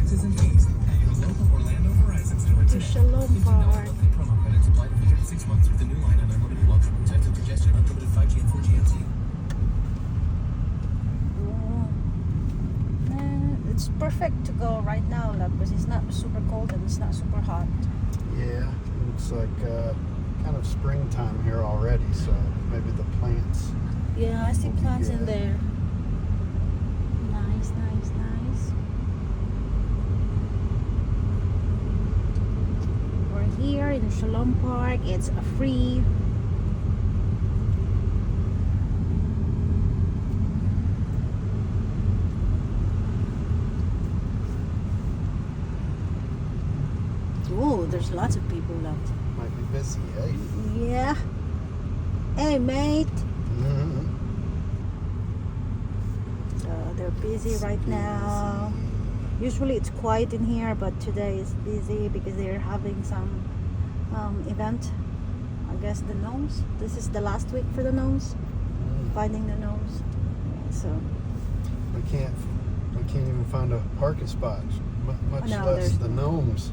taxes and fees at your local Orlando Verizon store To today. Sholom Park. Promo credits applied for 36 months with the new line and unlimited welcome. Times of congestion, unlimited 5G and 4G LTE. It's perfect to go right now, love, because it's not super cold and it's not super hot. Yeah, looks like kind of springtime here already, so maybe the plants. Yeah, I see will be plants in good. there. Nice, nice, nice. We're here in Sholom Park. It's a free. Oh, there's lots of people left. Might be busy, eh? Yeah. Hey, mate. Mm-hmm. So they're busy right now. Usually it's quiet in here, but today is busy because they're having some event. I guess the gnomes. This is the last week for the gnomes. Finding the gnomes. So We can't even find a parking spot, much No, less there's the gnomes.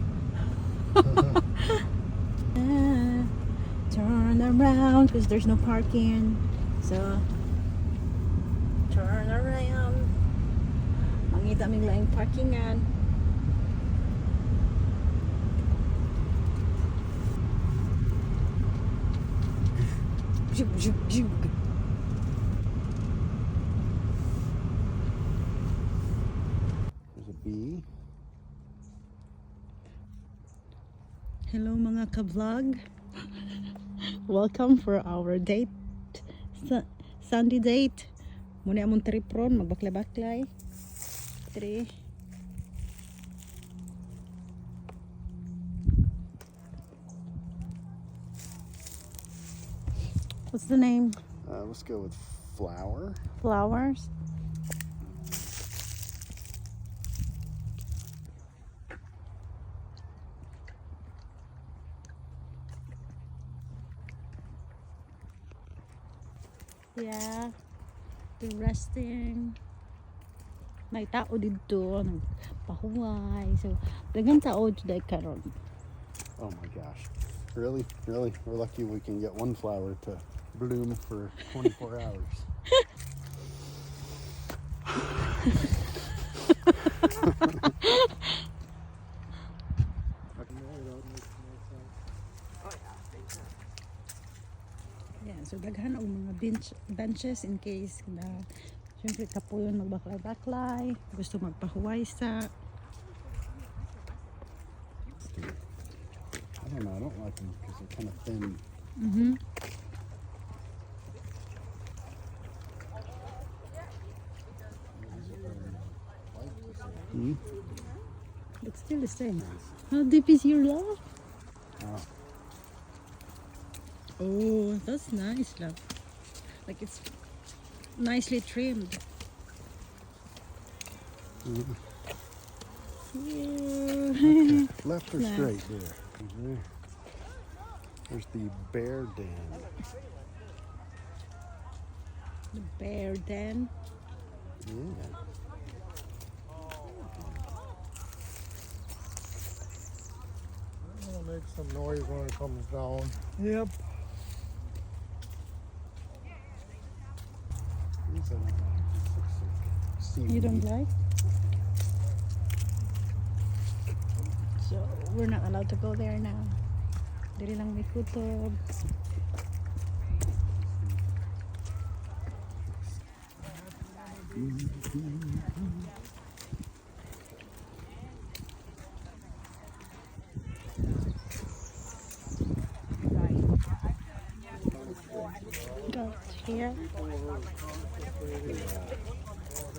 turn around because there's no parking. So turn around. Mangita mig laing parkingan. Zhug, zhug, zhug. There's a bee. Hello mga ka-vlog. Welcome for our date. Sunday date. Muna among trip ron, magbaklay-baklay. 3. What's the name? Let's go with flower. Flowers. Yeah, they're resting. May tao dito, nagpahuway. So, daghang tao today karon. Oh my gosh. Really? We're lucky we can get one flower to bloom for 24 hours. Yeah, so daghan og mga benches in case na syempre kapuyon magbaklay-baklay, gusto magpahuway sa. I don't know. I don't like them because they're kind of thin. It's still the same. How deep is your love? Oh. Oh, that's nice, love. Like it's nicely trimmed. Okay. Left or Nice. straight there? Mhm. There's the bear den. The bear den. Yeah. It'll make some noise when it comes down. Yep. These I don't like. This looks like seaweed. You don't like? So we're not allowed to go there now. Dili lang may kutob. Got here.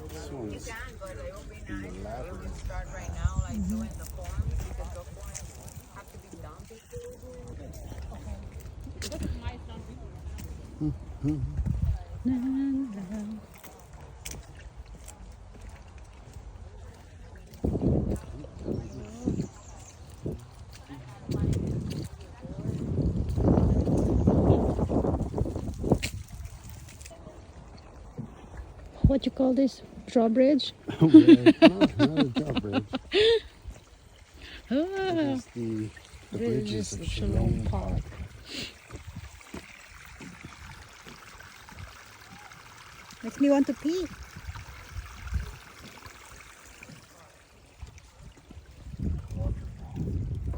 This one's elaborate. Na, na. What you call this? Drawbridge? Not a drawbridge. This is the bridges of Sholom Park. Makes me want to pee.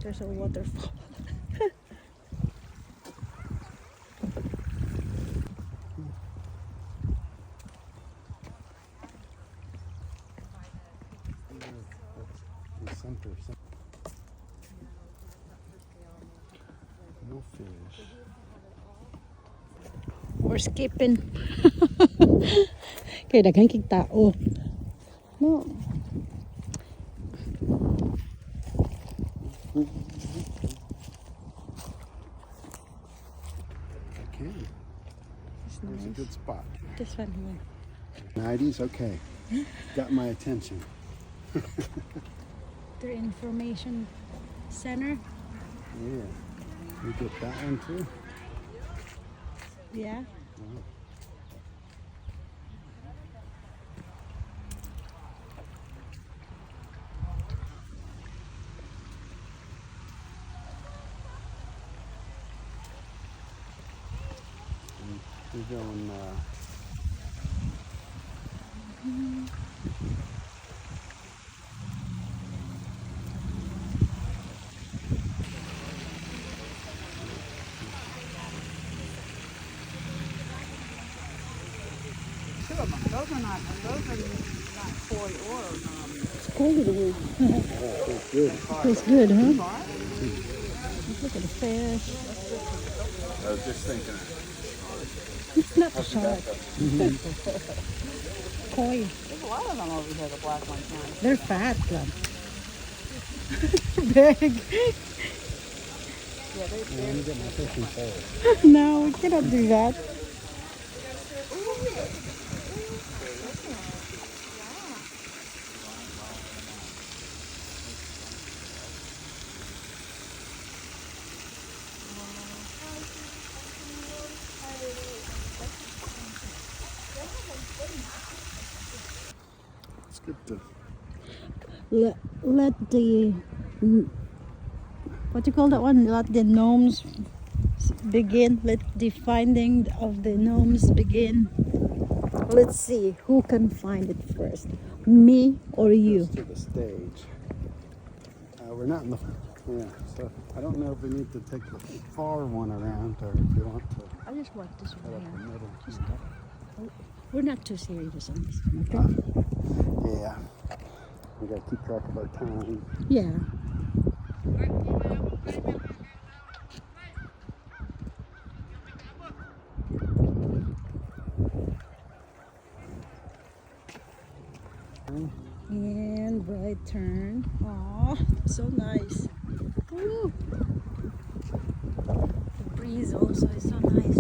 There's a waterfall. The center. No fish. We're skipping. Kaya daghang kig tao. No. Okay. There's a good spot. This one here. 90s, okay. Got my attention. The information center. Yeah. We get that one too. Yeah. Wow. We're going It's cold over here. it's good. Feels good, huh? Look at the fish. I was just thinking. It's not a shark. Koi. There's a lot of them over here, the black ones now. They're fat, lang. Big. Yeah, they're Let me get my fishing pole. No, we cannot do that. It's good to Let the what you call that one? Let the gnomes begin. Let the finding of the gnomes begin. Let's see who can find it first, me or you. to the stage. We're not in the so I don't know if we need to take the far one around or if we want to I just want this head one up the here. middle. Just we're not too serious on this one, okay? Yeah. We gotta keep track of our time. Yeah. And right turn. Aw, so nice. Woo. The breeze also is so nice.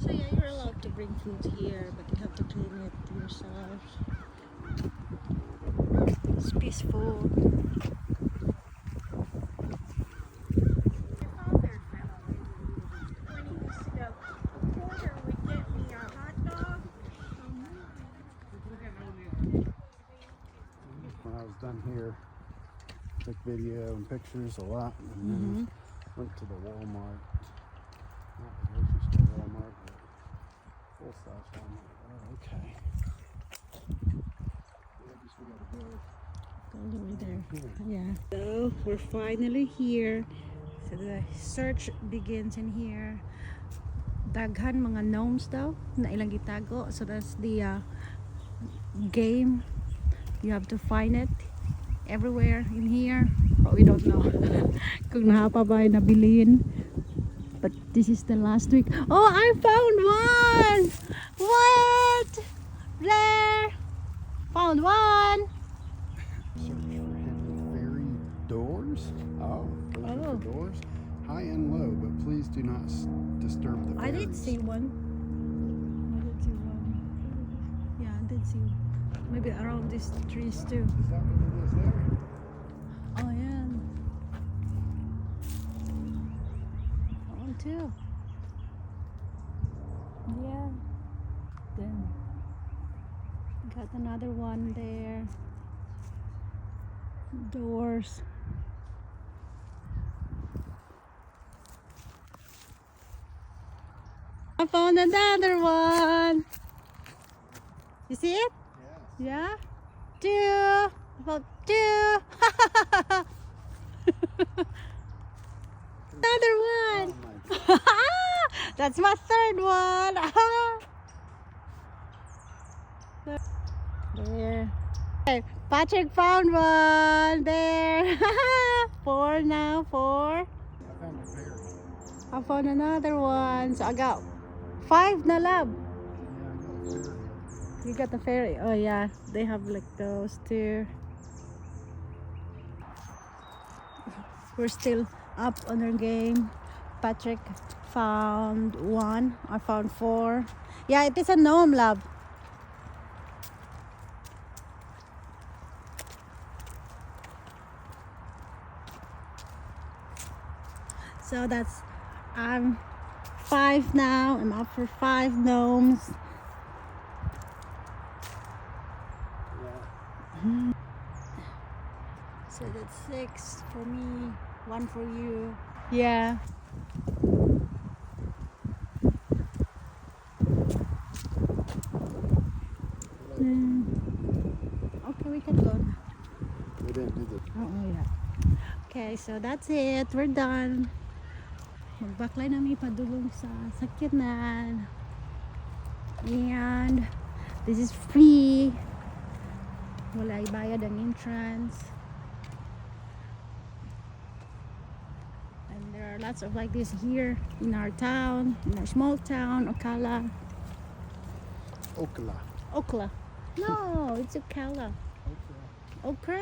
So yeah, you're allowed to bring food here, but you have to clean it yourself. It's peaceful. When I was done here, took video and pictures a lot, and then went to the Walmart. Not the grocery store Walmart, but full size Walmart. Oh, okay. I guess we gotta go. All over there. Yeah. So we're finally here. So the search begins in here. Daghan mga gnomes daw na ilang gitago. So that's the game. You have to find it everywhere in here. But we don't know kung nahapa ba yung nabilin. But this is the last week. Oh, I found one! What? There! Found one! Search for hidden fairy doors. Oh, those are Oh. the doors. High and low, but please do not disturb the I fairies. did see one. I did see one. Yeah, I did see one. Maybe around these trees too. Is that what it is there? Oh yeah. One too. Yeah. Then Got another one there. Doors. I found another one. You see it? Yeah. Two. About two. Another one. Oh my That's my third one. There. Okay, Patrick found one. There. Four now. Four. I found another one. So I got 5 na lab. You got the fairy. Oh yeah, they have like those too. We're still up on our game. Patrick found 1. I found 4. Yeah, it is a gnome lab. So that's I'm 5 now. I'm up for 5 gnomes. So that's 6 for me, 1 for you. Yeah. Okay, we can go now. We didn't do this. Oh, yeah. Okay, so that's it. We're done. Magbaklay namin padulong sa sakyanan. And this is free. Wala ibayad ang entrance. And there are lots of like this here in our town, in our small town, Ocala. Okla. Okla. No, it's Ocala. Okla. Okra?